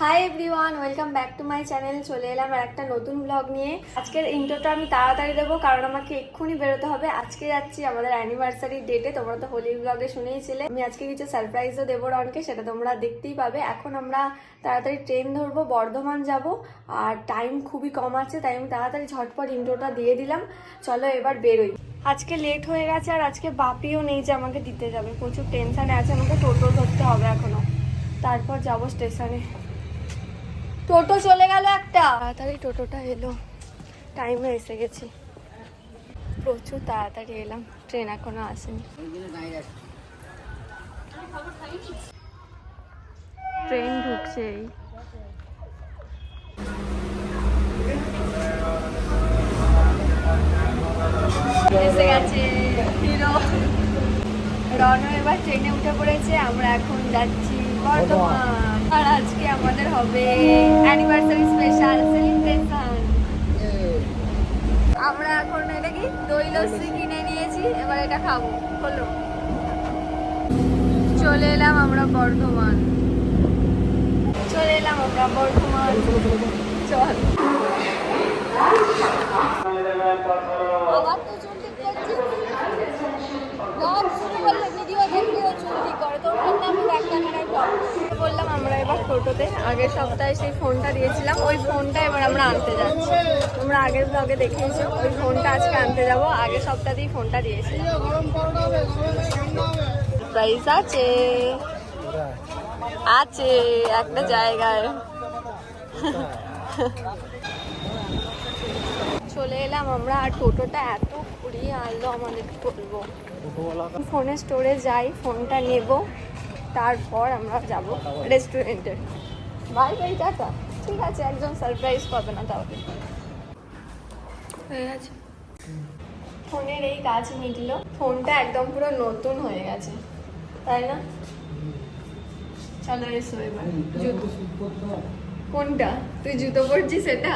Hi everyone, welcome back to my channel. চলে এলাম আর একটা নতুন ব্লগ নিয়ে। আজকের ইন্ট্রোটা আমি তাড়াতাড়ি দেবো কারণ আমাকে এক্ষুনি বেরোতে হবে। আজকে যাচ্ছি আমাদের অ্যানিভার্সারি ডেটে। তোমরা তো হোলির ব্লগে শুনেইছিলে। আমি আজকে কিছু সারপ্রাইজও দেবো রনকে, সেটা তোমরা দেখতেই পাবে। এখন আমরা তাড়াতাড়ি ট্রেন ধরবো, বর্ধমান যাব, আর টাইম খুবই কম আছে, তাই আমি তাড়াতাড়ি ঝটপট ইন্ট্রোটা দিয়ে দিলাম। চলো এবার বেরোই। আজকে লেট হয়ে গেছে আর আজকে বাপিও নেই যে আমাকে দিতে যাবে। প্রচুর টেনশানে আছে, আমাকে টোটো ধরতে হবে এখনো, তারপর যাবো স্টেশনে। টোটো চলে গেল একটা, তাড়াতাড়ি টোটোটা এলো, টাইমে এসে গেছি। প্রচুর তাড়াতাড়ি এলাম, ট্রেন এখনো আসেনি। ট্রেন ঢুকছে, এসে গেছে হিরো। রনও এবার ট্রেনে উঠে পড়েছে। আমরা এখন যাচ্ছি বর্ধমান, আর আজকে আমাদের হবে অ্যানিভার্সারি স্পেশাল সেলিব্রেশন। আমরা এখন এটা কি দই লস্যি কিনে নিয়েছি, এবার এটা খাবো। হলো, চলে এলাম আমরা বর্ধমান, চল আবার তো চুল ঠিক করছি। বললাম আমরা এবার টোটোতে, আগের সপ্তাহে সেই ফোনটা দিয়েছিলাম, ওই ফোনটা এবার আমরা আনতে যাচ্ছি। তোমরা আগের ব্লগে দেখেইছো, ওই ফোনটা আজকে আনতে যাবো। আগের সপ্তাহেই ফোনটা দিয়েছিলাম। প্রাইস আছে আছে একটা জায়গায়। চলে এলাম আমরা, আর টোটোটা এত ঘুরিয়ে আনলো আমাদের, বলবো। ফোনে স্টোরে যাই, ফোনটা নেব, তারপর আমরা যাব রেস্টুরেন্টে। Bye bye, tata. ঠিক আছে, একজন সারপ্রাইজ পাবে না তাহলে। হয়ে গেছে, ফোনের এই কাজ মিটলো। ফোনটা একদম পুরো নতুন হয়ে গেছে, তাই না? চলো এসো এবার। জুতো কোনটা? তুই জুতো পরছিস এটা?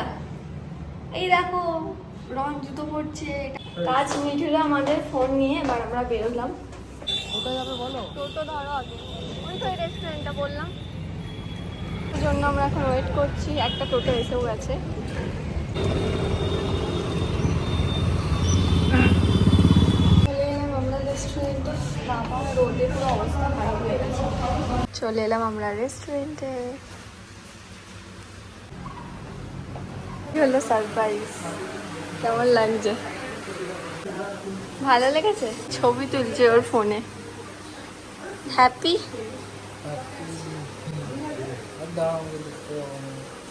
এই দেখো রন জুতো পরছে। কাজ মিটলো আমাদের ফোন নিয়ে, এবার আমরা বেরোলাম। কোথায় যাবে বলো? টোটো ধরো আগে, ওই তো এই রেস্টুরেন্টটা বললাম। ওই জন্য আমরা এখন ওয়েট করছি, একটা টোটো এসেও গেছে। বাবা, রোদে পুরো অবস্থা খারাপ হয়ে গেছে। চলে এলাম আমরা রেস্টুরেন্টে। কি হলো সারপ্রাইজ? কেমন লাগছে? ভালো লেগেছে? ছবি তুলছে ওর ফোনে। হ্যাপি?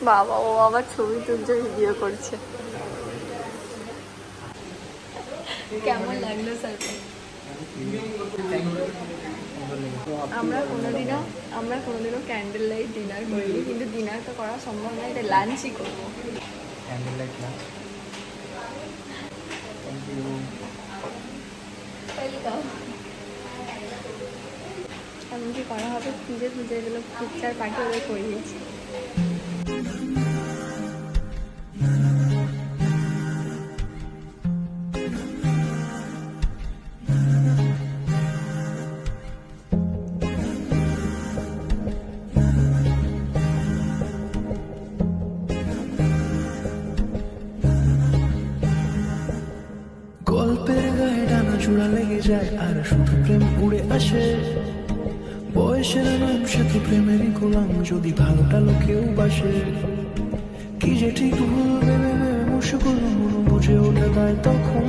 বাবা, ও আবার ছবি তুলছে, ভিডিও করছে। কেমন লাগলো সারপ্রাইজ? আমরা কোনোদিনও ক্যান্ডেল লাইট ডিনার করিনি, কিন্তু ডিনার তো করা সম্ভব নয়, এটা লাঞ্চই করবো। Candle light lunch. এমন কি করা হবে, খুঁজে এগুলো পিকচার পাঠিয়ে ওদের করিয়েছি। গল্পের গায়ে ডানা চূড়া লেগে যায়, আর শুধু প্রেম উড়ে আসে। বয়সের নাম সে তো প্রেমেরই গোলাম, যদি ভালোটা লোকেও বাসে। কি যে ঠিক ভুল ভেবে মুশকুল মন বুঝে ওঠে তাই তখন,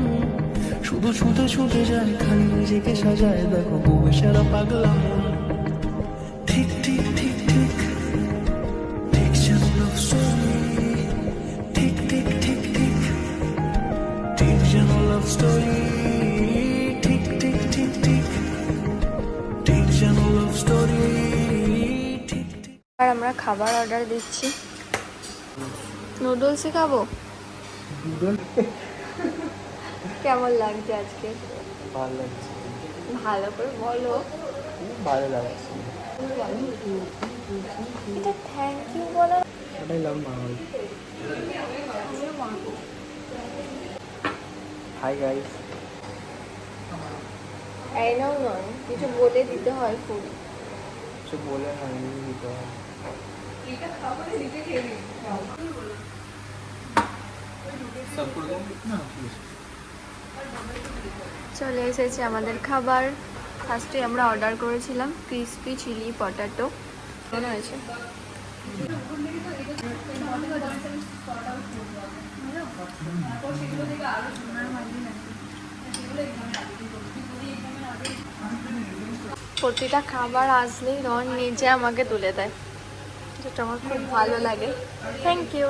শুধু ছুটে ছুটে যায়, খালি নিজেকে সাজায়। দেখো বউয়ে সারা পাগলা মন। ঠিক ঠিক ঠিক ঠিক ঠিক যেন লাভ স্টোরি। ঠিক ঠিক ঠিক ঠিক ঠিক যেন লাভ স্টোরি। ঠিক ঠিক ঠিক ঠিক ঠিক যেন লাভ স্টোরি। ঠিক ঠিক। আর আমরা খাবার অর্ডার দিচ্ছি, নুডলসই খাবো। কেমন লাগছে আজকে? ভালো লাগছে। ভালো করে বলো। ভালো লাগছে। এটা থ্যাংক ইউ বলো। ওটাই লাভ মাহল। Hi guys. এই নাও নয়, কিছু বলে দিতে হয় ফুল। কিছু বলে না, দিতে হয়। চলে এসেছে আমাদের খাবার। ফার্স্টে আমরা অর্ডার করেছিলাম ক্রিসপি চিলি পটাটো। মনে হয়েছে প্রতিটা খাবার আসলেই রন নিজে আমাকে তুলে দেয়, যেটা আমার খুব ভালো লাগে। Thank you.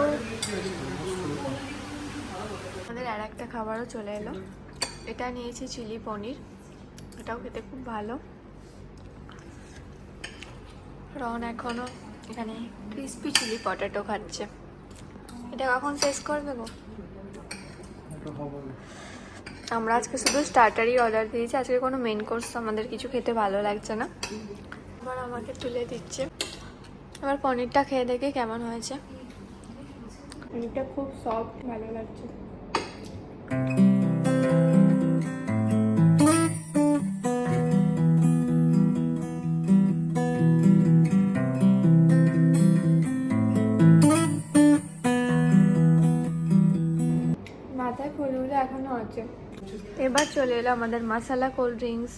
আমাদের আর একটা খাবারও চলে এলো। এটা নিয়েছি চিলি পনির, এটাও খেতে খুব ভালো। রন এখনো এখানে ক্রিসপি চিলি পটেটো খাচ্ছে। এটা কখন শেষ করবে গো? আমরা আজকে শুধু স্টার্টারই অর্ডার দিয়েছি, আজকে কোনো মেন কোর্স আমাদের কিছু খেতে ভালো লাগছে না। এবার আমাকে তুলে দিচ্ছে। এবার পনিরটা খেয়ে দেখে কেমন হয়েছে। পনিরটা খুব সফট, ভালো লাগছে। মাথায় ফুলগুলো এখনো আছে। এবার চলে এলো আমাদের মশলা কোল্ড ড্রিঙ্কস।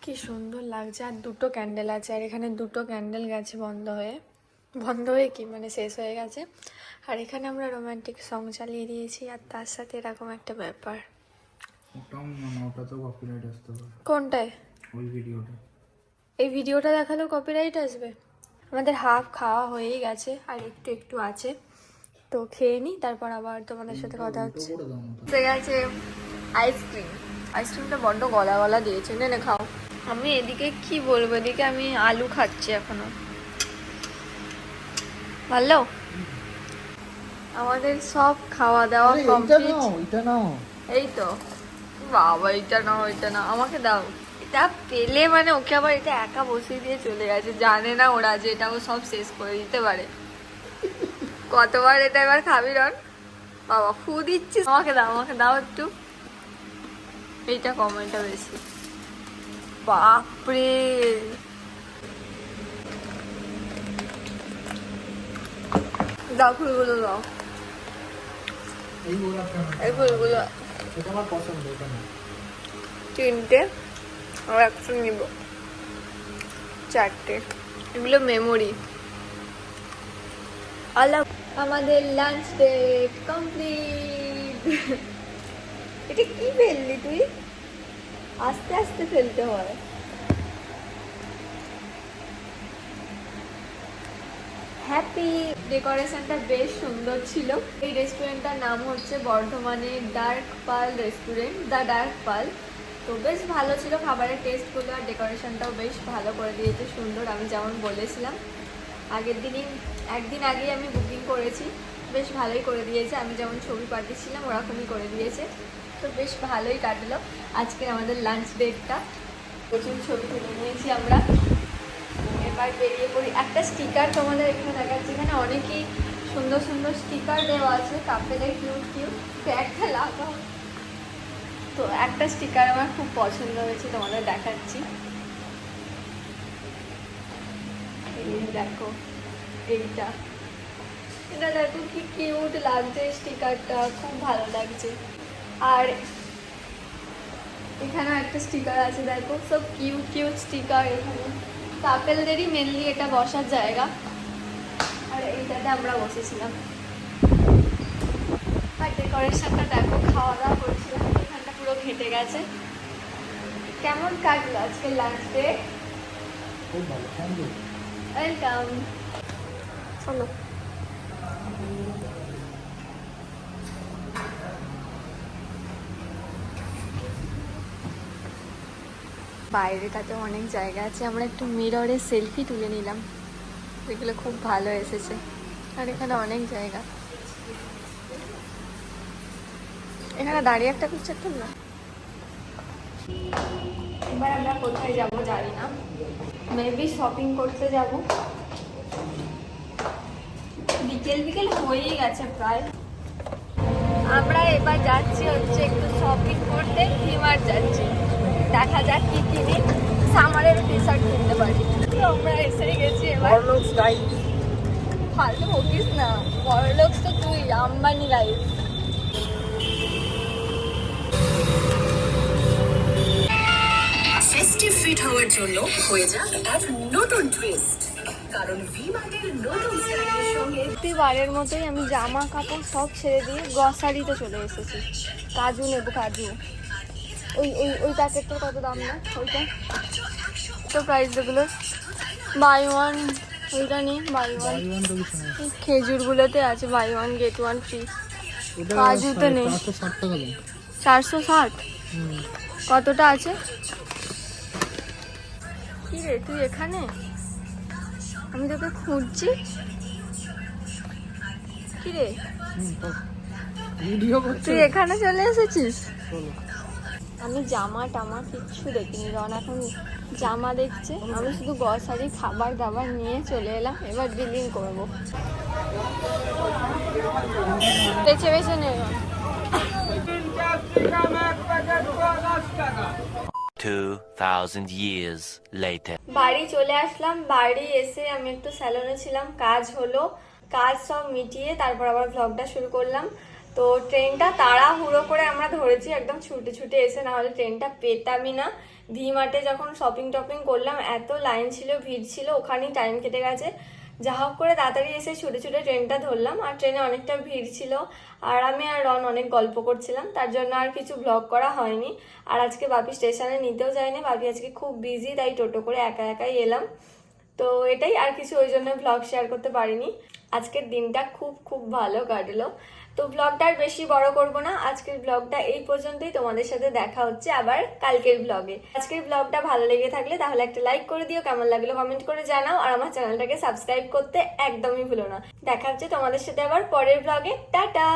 কি সুন্দর লাগছে। আর দুটো ক্যান্ডেল আছে, আর এখানে দুটো ক্যান্ডেল গেছে বন্ধ হয়ে কি মানে শেষ হয়ে গেছে। আর এখানে আমরা রোমান্টিক সং চালিয়ে দিয়েছি, আর তার সাথে এরকম একটা ব্যাপার। ওটা তো কপিরাইট আসতে পারে। কোনটায়? ওই ভিডিওটা। এই ভিডিওটা দেখালেও কপিরাইট আসবে? আমাদের হাফ খাওয়া হয়েই গেছে, আর একটু একটু আছে, তো খেয়ে নিই, তারপর আবার তোমাদের সাথে কথা হচ্ছে। ঠিক আছে, আইসক্রিমটা বড্ড গলা গলা দিয়েছে। নে খাও। আমি এদিকে কি বলবো, এদিকে আমি আলু খাচ্ছি এখনো। ভালো। আমাদের সব খাওয়া দাওয়া কমপ্লিট। এই তো বাবা, এটা নাও, এটা নাও, আমাকে দাও। এটা পেলে মানে ওকে আবার এটা একা বসিয়ে দিয়ে চলে গেছে। জানে না ওরা যে এটা ও সব শেষ করে দিতে পারে। কতবার এটা এবার খাবি রন? বাবা ফু দিচ্ছিস। আমাকে দাও একটু। এইটা কম, এটা বেশি। বাপরে, দাও ফুলগুলো দাও। এই ফুলগুলো আমার পছন্দ। তিনটে আর একটা নিব, চারটে। এগুলো মেমোরি। আল্লাহ, আমাদের লাঞ্চ ডেট কমপ্লিট। এটা কি ফেললি তুই? আস্তে আস্তে ফেলতে হয়। হ্যাপি। ডেকোরেশনটা বেশ সুন্দর ছিল। এই রেস্টুরেন্টটার নাম হচ্ছে বর্ধমানের dark Pal restaurant, the dark Pal. তো বেশ ভালো ছিল খাবারের টেস্টগুলো, আর ডেকোরেশনটাও বেশ ভালো করে দিয়েছে, সুন্দর। আমি যেমন বলেছিলাম একদিন আগেই আমি বুকিং করেছি, বেশ ভালোই করে দিয়েছে। আমি যেমন ছবি পাঠিয়েছিলাম ওরকমই করে দিয়েছে, তো বেশ ভালোই কাটলো আজকে আমাদের লাঞ্চ ডেটটা। প্রচুর ছবি তুলে নিয়েছি আমরা। এবার বেরিয়ে পড়ি। একটা স্টিকার তোমাদের এখানে দেখাচ্ছি, এখানে অনেকই সুন্দর সুন্দর স্টিকার দেওয়া আছে, কাপেলের কিউট তো একটা লাগাও। তো একটা স্টিকার আমার খুব পছন্দ হয়েছে, তোমাদের দেখাচ্ছি। এই দেখো, এটা দেখো কি কিউট লাগছে স্টিকারটা, খুব ভালো লাগছে। আর এখানে একটা স্টিকার আছে, দেখো সব কিউট স্টিকার। এখানে কাপেলদেরই মেনলি এটা বসার জায়গা, আর এইটাতে আমরা বসেছিলাম। আর ডেকোরেশনটা দেখো, খাওয়া দাওয়া করেছিলাম, এখানটা পুরো ঘেটে গেছে। কেমন কাটলো আজকে লাঞ্চ ডে? খুব ভালো। Thank you. ওয়েলকাম। চলো। বাইরেটাতে অনেক জায়গা আছে, আমরা একটু মিররে সেলফি তুলে নিলাম, যেগুলো খুব ভালো এসেছে। আর এখানে অনেক জায়গা, এখানে দাঁড়িয়ে একটা পিকচার তুললাম। এবার আমরা কোথায় যাব জানি না, মেবি শপিং করতে যাব। বিকেল হয়েই গেছে প্রায়। আমরা এবার যাচ্ছি হচ্ছে একটু শপিং করতে, ভিমার্ট যাচ্ছি। দেখা যাক কি কিনি, সামারের টি শার্ট কিনতে পারি। তো আমরা এসেই গেছি এবার। ফালতু বকিস না, বড় লোক তো তুই, আম্বানি লাইফ। ফেস্টিভ ফিট হওয়ার জন্য হয়ে যাক এক নতুন টুইস্ট, কারণ ভি-মার্টের নতুন স্টাইলের সঙ্গে প্রতিবারের মতোই আমি জামা কাপড় সব ছেড়ে দিয়ে গ্রসারিতে চলে এসেছি। কাজু নেবো, কাজু। ওই ওই ওই প্যাকেটটার কত দাম না ওইটা? তো প্রাইস যেগুলো বাই ওয়ান, ওইটা নিয়ে বাই ওয়ান। খেজুরগুলোতে আছে buy one get one free. কাজুতে নেই। 460 টাকা দাম। 460? কতটা আছে? কি রে তুই এখানে? আমি তোকে খুঁজছি। কি রে ভিডিও করছে। তুই এখানে চলে এসেছিস? আমি জামা টামা কিচ্ছু দেখিনি, রন এখন জামা দেখছে। আমি শুধু গ্রসারি খাবার দাবার নিয়ে চলে এলাম, এবার বিলিং করবো। বেছে বেছে নে রন। 2000 years later. বাড়ি চলে আসলাম। বাড়ি এসে আমি একটু স্যালনে ছিলাম, কাজ হলো, কাজ সব মিটিয়ে তারপর আবার ভ্লগটা শুরু করলাম। তো ট্রেনটা তাড়াহুড়ো করে আমরা ধরেছি, একদম ছুটে ছুটে এসে, না হলে ট্রেনটা পেতামই না। ভি-মার্টে যখন শপিং টপিং করলাম এত লাইন ছিল, ভিড় ছিল, ওখানেই টাইম কেটে গেছে। যা হোক করে তাড়াতাড়ি এসে ছুটে ছুটে ট্রেনটা ধরলাম, আর ট্রেনে অনেকটা ভিড় ছিল, আর আমি আর রন অনেক গল্প করছিলাম, তার জন্য আর কিছু ব্লগ করা হয়নি। আর আজকে বাপি স্টেশনে নিতেও যায়নি, বাপি আজকে খুব বিজি, তাই টোটো করে একা একাই এলাম। তো এটাই, আর কিছু ওই জন্য ব্লগ শেয়ার করতে পারিনি। আজকের দিনটা খুব খুব ভালো কাটলো। তো ব্লগটা আর বেশি বড় করব না, আজকের ব্লগটা এই পর্যন্তই। তোমাদের সাথে দেখা হচ্ছে আবার কালকের ব্লগে। আজকের ব্লগটা ভালো লেগে থাকলে তাহলে একটা লাইক করে দিও, কেমন লাগলো কমেন্ট করে জানাও, আর আমার চ্যানেলটাকে সাবস্ক্রাইব করতে একদমই ভুলো না। দেখা হচ্ছে তোমাদের সাথে আবার পরের ব্লগে। টাটা।